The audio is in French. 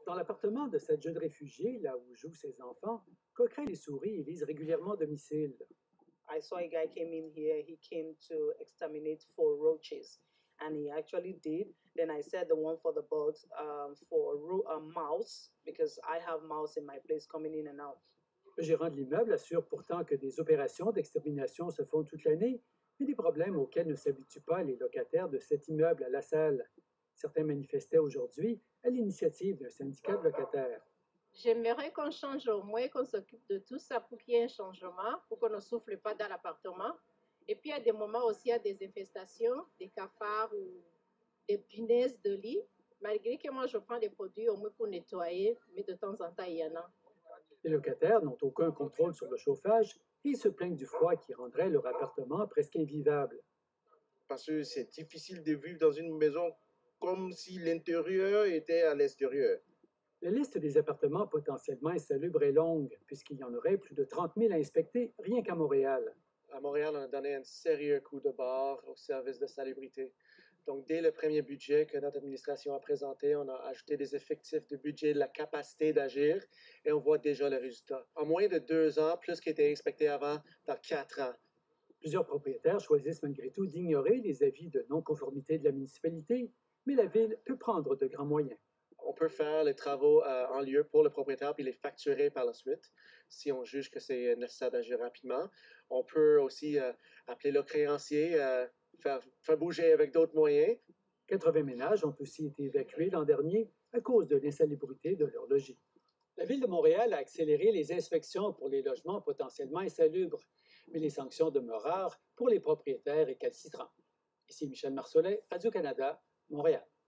Dans l'appartement de cette jeune réfugiée, là où jouent ses enfants, coquerets et souris élisent régulièrement domicile. I saw a guy came in here, he came to exterminate 4 roaches. And he actually did. Then I said the one for the bugs, for mouse, because I have mouse in my place coming in and out. Le gérant de l'immeuble assure pourtant que des opérations d'extermination se font toute l'année, mais des problèmes auxquels ne s'habituent pas les locataires de cet immeuble à La Salle. Certains manifestaient aujourd'hui à l'initiative d'un syndicat de locataires. J'aimerais qu'on change au moins, qu'on s'occupe de tout ça pour qu'il y ait un changement, pour qu'on ne souffle pas dans l'appartement. Et puis, à des moments aussi, il y a des infestations, des cafards ou des punaises de lit. Malgré que moi, je prends des produits au moins pour nettoyer, mais de temps en temps, il y en a. Les locataires n'ont aucun contrôle sur le chauffage et ils se plaignent du froid qui rendrait leur appartement presque invivable. Parce que c'est difficile de vivre dans une maison comme si l'intérieur était à l'extérieur. La liste des appartements potentiellement insalubres est longue, puisqu'il y en aurait plus de 30 000 à inspecter rien qu'à Montréal. À Montréal, on a donné un sérieux coup de barre au service de salubrité. Donc, dès le premier budget que notre administration a présenté, on a ajouté des effectifs de budget, de la capacité d'agir, et on voit déjà le résultat. En moins de 2 ans, plus qu'était inspecté avant, dans 4 ans. Plusieurs propriétaires choisissent malgré tout d'ignorer les avis de non-conformité de la municipalité, mais la ville peut prendre de grands moyens. On peut faire les travaux en lieu pour le propriétaire puis les facturer par la suite si on juge que c'est nécessaire d'agir rapidement. On peut aussi appeler le créancier, faire bouger avec d'autres moyens. 80 ménages ont aussi été évacués l'an dernier à cause de l'insalubrité de leur logis. La Ville de Montréal a accéléré les inspections pour les logements potentiellement insalubres, mais les sanctions demeurent rares pour les propriétaires récalcitrants. Ici Michel Marsollet, Radio-Canada, Montréal.